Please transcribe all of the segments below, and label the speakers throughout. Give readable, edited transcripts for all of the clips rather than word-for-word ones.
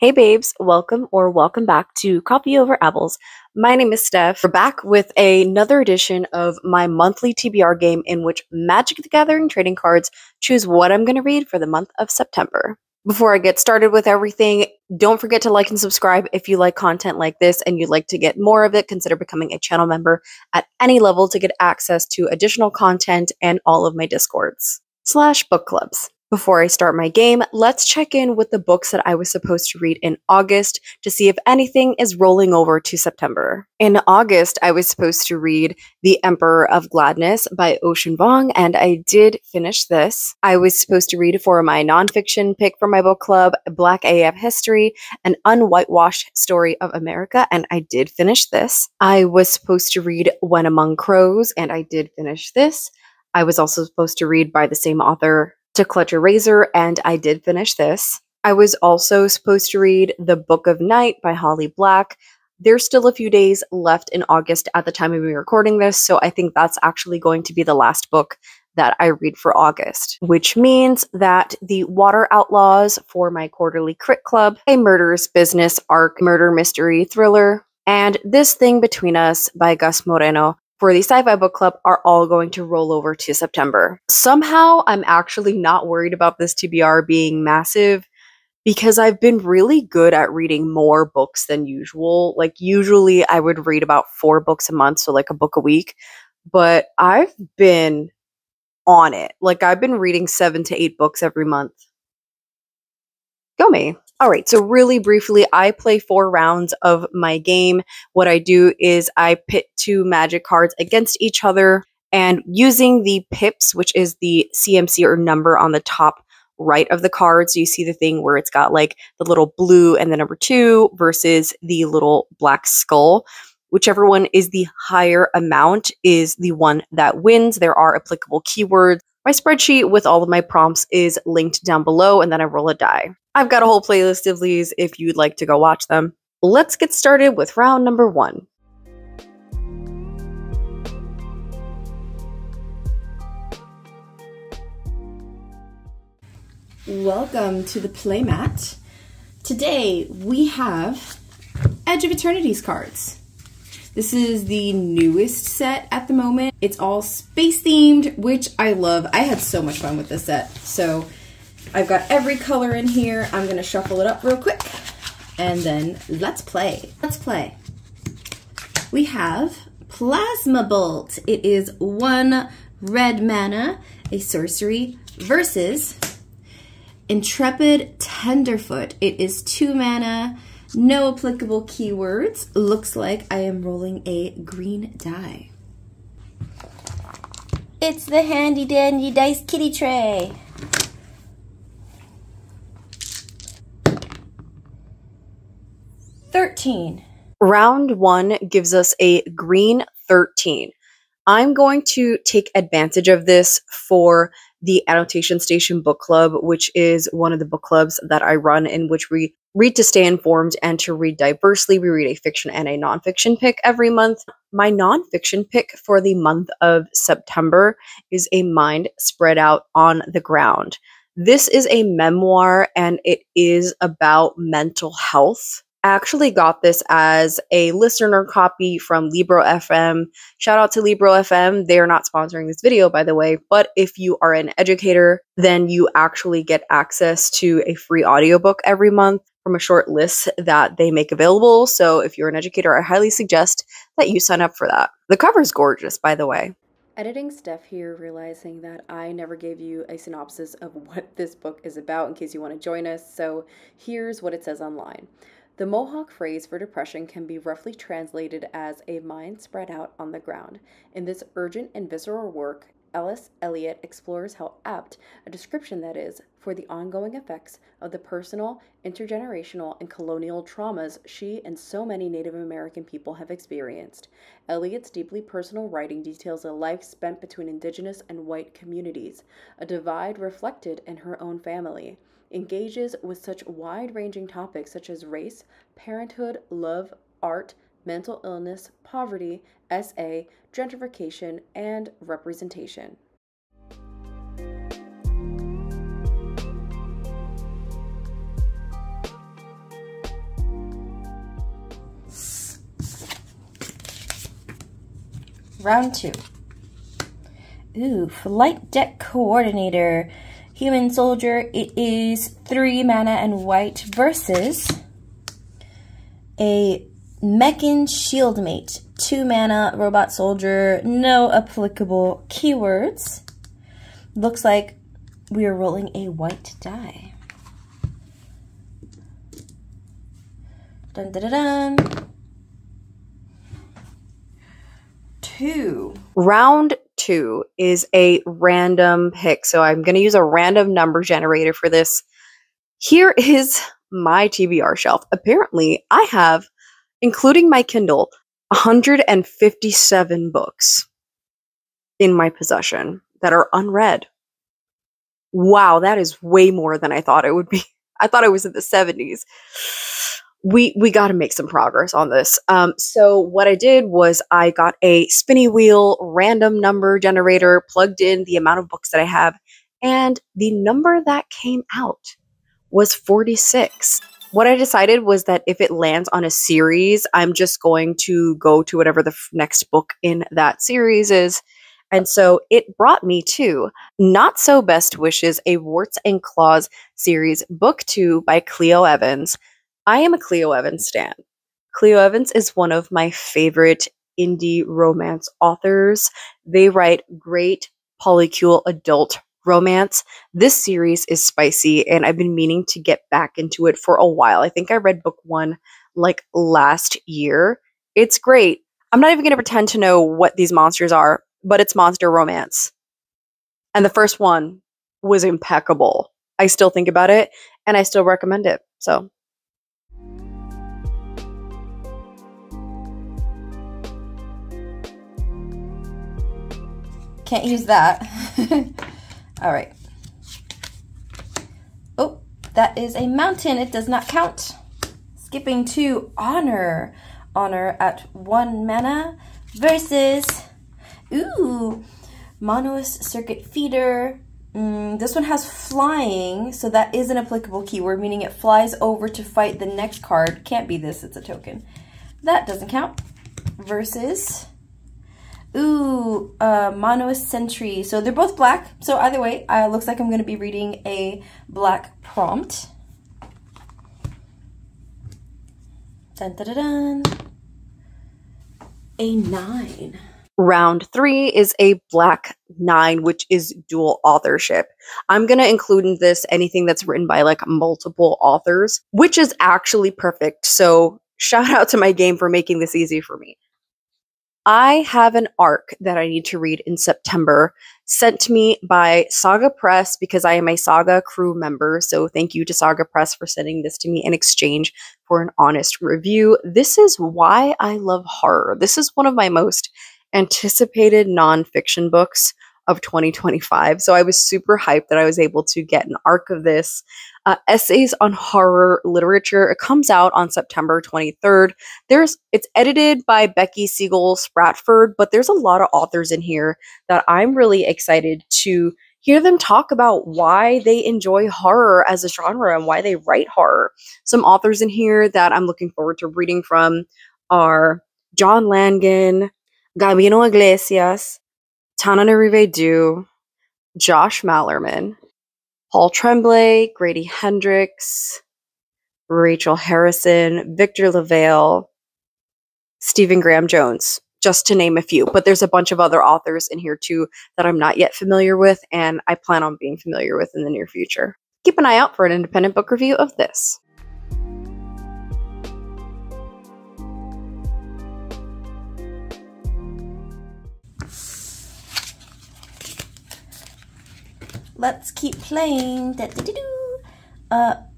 Speaker 1: Hey babes, welcome back to Coffee Over Apples. My name is Steph. We're back with another edition of my monthly TBR game in which Magic the Gathering trading cards choose what I'm going to read for the month of September. Before I get started with everything, don't forget to like and subscribe if you like content like this and you'd like to get more of it. Consider becoming a channel member at any level to get access to additional content and all of my discords/book clubs. Before I start my game, let's check in with the books that I was supposed to read in August to see if anything is rolling over to September. In August, I was supposed to read The Emperor of Gladness by Ocean Vuong, and I did finish this. I was supposed to read for my nonfiction pick for my book club, Black AF History, an unwhitewashed story of America, and I did finish this. I was supposed to read When Among Crows, and I did finish this. I was also supposed to read by the same author, To Clutch a Razor, and I did finish this. I was also supposed to read The Book of Night by Holly Black. There's still a few days left in August at the time of me recording this, so I think that's actually going to be the last book that I read for August, which means that The Water Outlaws for my Quarterly Crit Club, a murderous business arc murder mystery thriller, and This Thing Between Us by Gus Moreno for the Sci-Fi Book Club are all going to roll over to September. Somehow, I'm actually not worried about this TBR being massive because I've been really good at reading more books than usual. Like, usually I would read about 4 books a month, so like a book a week, but I've been on it. Like, I've been reading 7 to 8 books every month. Go me. Alright, so really briefly, I play 4 rounds of my game. What I do is I pit 2 magic cards against each other, and using the pips, which is the CMC or number on the top right of the card, so you see the thing where it's got like the little blue and the number 2 versus the little black skull. Whichever one is the higher amount is the one that wins. There are applicable keywords. My spreadsheet with all of my prompts is linked down below, and then I roll a die. I've got a whole playlist of these if you'd like to go watch them. Let's get started with round number 1. Welcome to the playmat. Today we have Edge of Eternity's cards. This is the newest set at the moment. It's all space themed, which I love. I had so much fun with this set. So I've got every color in here. I'm gonna shuffle it up real quick and then let's play. Let's play. We have Plasma Bolt. It is 1 red mana, a sorcery, versus Intrepid Tenderfoot. It is 2 mana, no applicable keywords. Looks like I am rolling a green die. It's the handy dandy dice kitty tray. $13. Round 1 gives us a green 13. I'm going to take advantage of this for the Annotation Station Book Club, which is one of the book clubs that I run, in which we read to stay informed and to read diversely. We read a fiction and a nonfiction pick every month. My nonfiction pick for the month of September is A Mind Spread Out on the Ground. This is a memoir, and it is about mental health. I actually got this as a listener copy from Libro FM. Shout out to Libro FM. They are not sponsoring this video, by the way, but if you are an educator, then you actually get access to a free audiobook every month from a short list that they make available. So if you're an educator, I highly suggest that you sign up for that. The cover is gorgeous, by the way. Editing Steph here, realizing that I never gave you a synopsis of what this book is about in case you want to join us. So here's what it says online. The Mohawk phrase for depression can be roughly translated as a mind spread out on the ground. In this urgent and visceral work, Ellis Elliott explores how apt a description that is for the ongoing effects of the personal, intergenerational, and colonial traumas she and so many Native American people have experienced. Elliott's deeply personal writing details a life spent between indigenous and white communities, a divide reflected in her own family. Engages with such wide-ranging topics such as race, parenthood, love, art, mental illness, poverty, SA, gentrification, and representation.
Speaker 2: Round 2. Ooh, Flight Deck Coordinator. Human Soldier, it is 3 mana and white versus a Mechan Shieldmate. 2 mana, Robot Soldier, no applicable keywords. Looks like we are rolling a white die. Dun dun dun dun. 2.
Speaker 1: Round 2 is a random pick. So I'm going to use a random number generator for this. Here is my TBR shelf. Apparently, I have, including my Kindle, 157 books in my possession that are unread. Wow, that is way more than I thought it would be. I thought it was in the 70s. We got to make some progress on this. So what I did was I got a spinny wheel random number generator, plugged in the amount of books that I have, and the number that came out was 46. What I decided was that if it lands on a series, I'm just going to go to whatever the next book in that series is. And so it brought me to Not So Best Wishes, a Warts and Claws series, book 2 by Cleo Evans. I am a Cleo Evans stan. Cleo Evans is one of my favorite indie romance authors. They write great polycule adult romance. This series is spicy, and I've been meaning to get back into it for a while. I think I read book 1 like last year. It's great. I'm not even going to pretend to know what these monsters are, but it's monster romance. And the first one was impeccable. I still think about it, and I still recommend it. So
Speaker 2: can't use that. All right. Oh, that is a mountain. It does not count. Skipping to Honor. Honor at 1 mana versus, ooh, Monos Circuit Feeder. This one has flying, so that is an applicable keyword, meaning it flies over to fight the next card. Can't be this, it's a token. That doesn't count. Versus, ooh, Monos Sentry. So they're both black, so either way, looks like I'm going to be reading a black prompt. Dun, dun, dun, dun. A 9.
Speaker 1: Round 3 is a black 9, which is dual authorship. I'm going to include in this anything that's written by like multiple authors, which is actually perfect. So shout out to my game for making this easy for me. I have an arc that I need to read in September, sent to me by Saga Press because I am a Saga crew member. So thank you to Saga Press for sending this to me in exchange for an honest review. This is why I love horror. This is one of my most anticipated nonfiction books of 2025. So I was super hyped that I was able to get an arc of this. Essays on horror literature. It comes out on September 23rd. It's edited by Becky Siegel Spratford, but there's a lot of authors in here that I'm really excited to hear them talk about why they enjoy horror as a genre and why they write horror. Some authors in here that I'm looking forward to reading from are John Langan, Gabino Iglesias, Tana Narive-Du, Josh Mallerman, Paul Tremblay, Grady Hendrix, Rachel Harrison, Victor LaValle, Stephen Graham Jones, just to name a few. But there's a bunch of other authors in here too that I'm not yet familiar with, and I plan on being familiar with in the near future. Keep an eye out for an independent book review of this.
Speaker 2: Let's keep playing.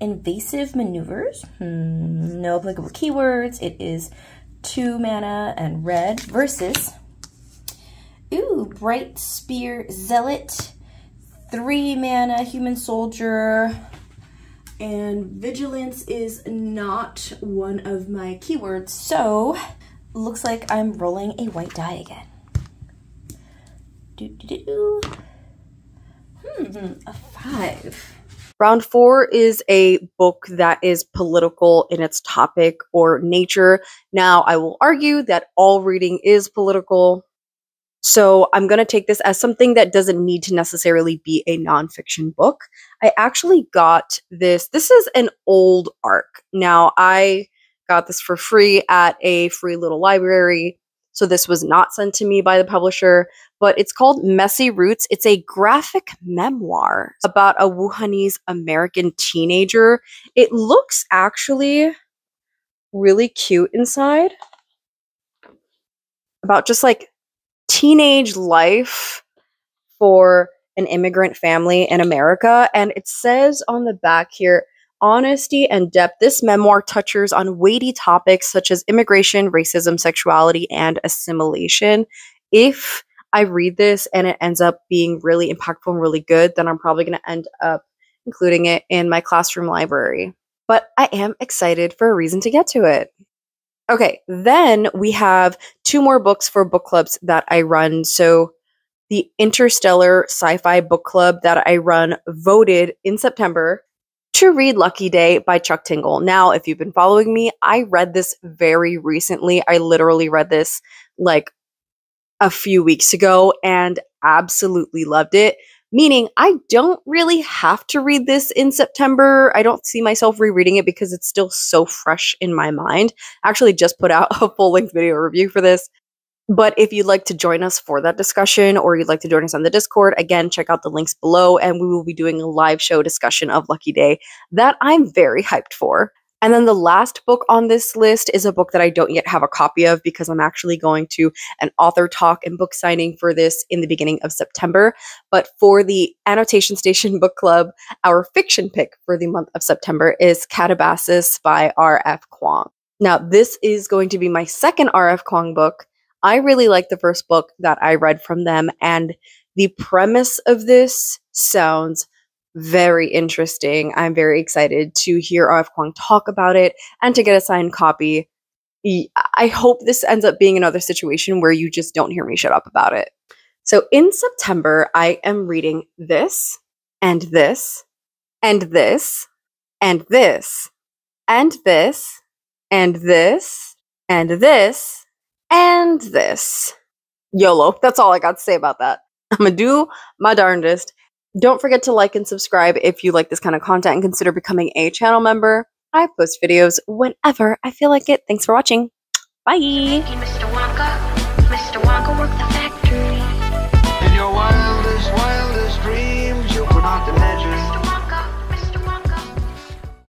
Speaker 2: Invasive Maneuvers. No applicable keywords. It is 2 mana and red versus, ooh, Bright Spear Zealot. 3 mana Human Soldier. And Vigilance is not one of my keywords. So, looks like I'm rolling a white die again. A 5.
Speaker 1: Round 4 is a book that is political in its topic or nature. Now, I will argue that all reading is political. So I'm going to take this as something that doesn't need to necessarily be a nonfiction book. I actually got this. This is an old ARC. Now, I got this for free at a free little library. So this was not sent to me by the publisher, but it's called Messy Roots. It's a graphic memoir about a Wuhanese American teenager. It looks actually really cute inside. About just like teenage life for an immigrant family in America. And it says on the back here, honesty and depth. This memoir touches on weighty topics such as immigration, racism, sexuality, and assimilation. If I read this and it ends up being really impactful and really good, then I'm probably going to end up including it in my classroom library. But I am excited for a reason to get to it. Okay, then we have 2 more books for book clubs that I run. So the Interstellar Sci-Fi Book Club that I run voted in September to read Lucky Day by Chuck Tingle. Now, if you've been following me, I read this very recently. I literally read this like a few weeks ago and absolutely loved it. Meaning, I don't really have to read this in September. I don't see myself rereading it because it's still so fresh in my mind. I actually just put out a full-length video review for this. But if you'd like to join us for that discussion or you'd like to join us on the Discord, again, check out the links below and we will be doing a live show discussion of Lucky Day that I'm very hyped for. And then the last book on this list is a book that I don't yet have a copy of because I'm actually going to an author talk and book signing for this in the beginning of September. But for the Annotation Station Book Club, our fiction pick for the month of September is Catabasis by R.F. Kuang. Now, this is going to be my second R.F. Kuang book. I really like the first book that I read from them, and the premise of this sounds very interesting. I'm very excited to hear R.F. Kuang talk about it and to get a signed copy. I hope this ends up being another situation where you just don't hear me shut up about it. So in September, I am reading this, and this, and this, and this, and this, and this, and this, and this. YOLO. That's all I got to say about that. I'm gonna do my darndest. Don't forget to like and subscribe if you like this kind of content and consider becoming a channel member. I post videos whenever I feel like it. Thanks for watching. Bye!